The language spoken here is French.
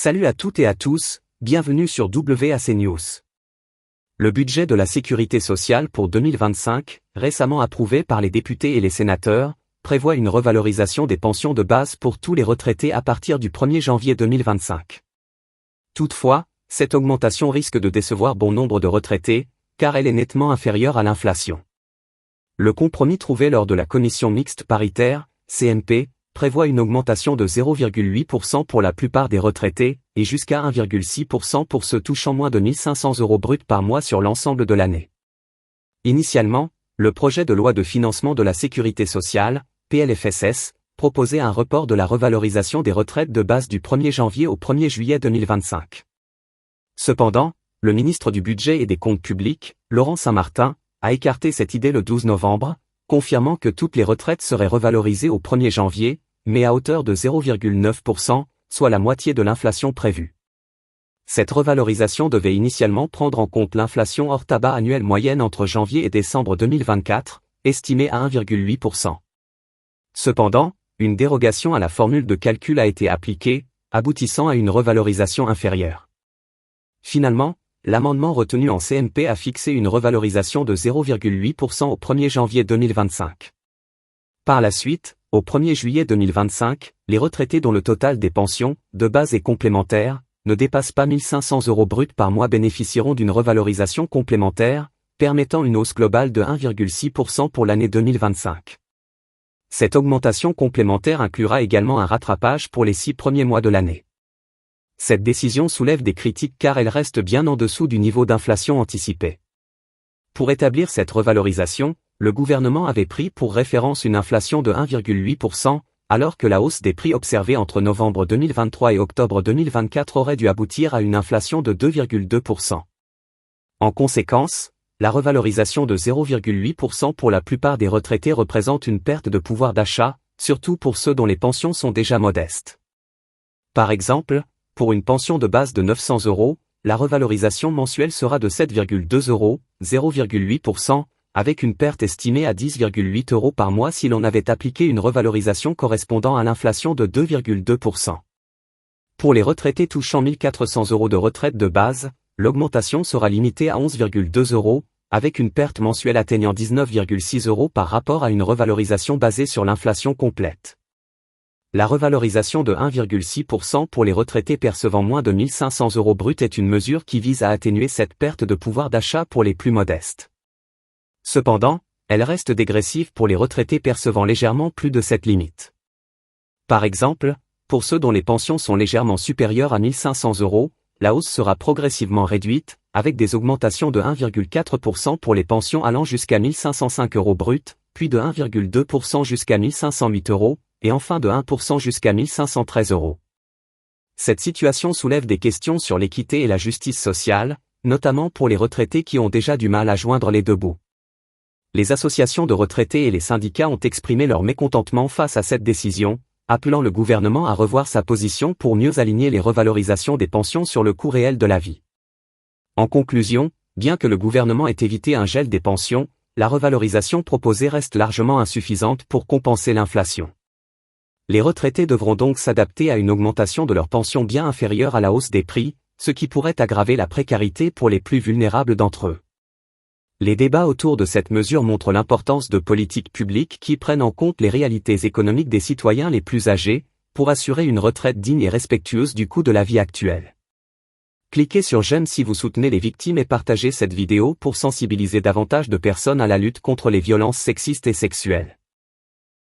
Salut à toutes et à tous, bienvenue sur WAC News. Le budget de la sécurité sociale pour 2025, récemment approuvé par les députés et les sénateurs, prévoit une revalorisation des pensions de base pour tous les retraités à partir du 1er janvier 2025. Toutefois, cette augmentation risque de décevoir bon nombre de retraités, car elle est nettement inférieure à l'inflation. Le compromis trouvé lors de la commission mixte paritaire, CMP, prévoit une augmentation de 0,8% pour la plupart des retraités, et jusqu'à 1,6% pour ceux touchant moins de 1 500 € bruts par mois sur l'ensemble de l'année. Initialement, le projet de loi de financement de la sécurité sociale, PLFSS, proposait un report de la revalorisation des retraites de base du 1er janvier au 1er juillet 2025. Cependant, le ministre du Budget et des Comptes publics, Laurent Saint-Martin, a écarté cette idée le 12 novembre, confirmant que toutes les retraites seraient revalorisées au 1er janvier, mais à hauteur de 0,9%, soit la moitié de l'inflation prévue. Cette revalorisation devait initialement prendre en compte l'inflation hors tabac annuelle moyenne entre janvier et décembre 2024, estimée à 1,8%. Cependant, une dérogation à la formule de calcul a été appliquée, aboutissant à une revalorisation inférieure. Finalement, l'amendement retenu en CMP a fixé une revalorisation de 0,8% au 1er janvier 2025. Par la suite, au 1er juillet 2025, les retraités dont le total des pensions, de base et complémentaires, ne dépasse pas 1 500 € bruts par mois bénéficieront d'une revalorisation complémentaire, permettant une hausse globale de 1,6% pour l'année 2025. Cette augmentation complémentaire inclura également un rattrapage pour les 6 premiers mois de l'année. Cette décision soulève des critiques car elle reste bien en dessous du niveau d'inflation anticipé. Pour établir cette revalorisation, le gouvernement avait pris pour référence une inflation de 1,8%, alors que la hausse des prix observée entre novembre 2023 et octobre 2024 aurait dû aboutir à une inflation de 2,2%. En conséquence, la revalorisation de 0,8% pour la plupart des retraités représente une perte de pouvoir d'achat, surtout pour ceux dont les pensions sont déjà modestes. Par exemple, pour une pension de base de 900 €, la revalorisation mensuelle sera de 7,2 €, 0,8%, avec une perte estimée à 10,8 € par mois si l'on avait appliqué une revalorisation correspondant à l'inflation de 2,2%. Pour les retraités touchant 1 400 € de retraite de base, l'augmentation sera limitée à 11,2 €, avec une perte mensuelle atteignant 19,6 € par rapport à une revalorisation basée sur l'inflation complète. La revalorisation de 1,6% pour les retraités percevant moins de 1 500 € bruts est une mesure qui vise à atténuer cette perte de pouvoir d'achat pour les plus modestes. Cependant, elle reste dégressive pour les retraités percevant légèrement plus de cette limite. Par exemple, pour ceux dont les pensions sont légèrement supérieures à 1 500 €, la hausse sera progressivement réduite, avec des augmentations de 1,4% pour les pensions allant jusqu'à 1 505 € bruts, puis de 1,2% jusqu'à 1 508 €, et enfin de 1% jusqu'à 1 513 €. Cette situation soulève des questions sur l'équité et la justice sociale, notamment pour les retraités qui ont déjà du mal à joindre les deux bouts. Les associations de retraités et les syndicats ont exprimé leur mécontentement face à cette décision, appelant le gouvernement à revoir sa position pour mieux aligner les revalorisations des pensions sur le coût réel de la vie. En conclusion, bien que le gouvernement ait évité un gel des pensions, la revalorisation proposée reste largement insuffisante pour compenser l'inflation. Les retraités devront donc s'adapter à une augmentation de leur pension bien inférieure à la hausse des prix, ce qui pourrait aggraver la précarité pour les plus vulnérables d'entre eux. Les débats autour de cette mesure montrent l'importance de politiques publiques qui prennent en compte les réalités économiques des citoyens les plus âgés, pour assurer une retraite digne et respectueuse du coût de la vie actuelle. Cliquez sur j'aime si vous soutenez les victimes et partagez cette vidéo pour sensibiliser davantage de personnes à la lutte contre les violences sexistes et sexuelles.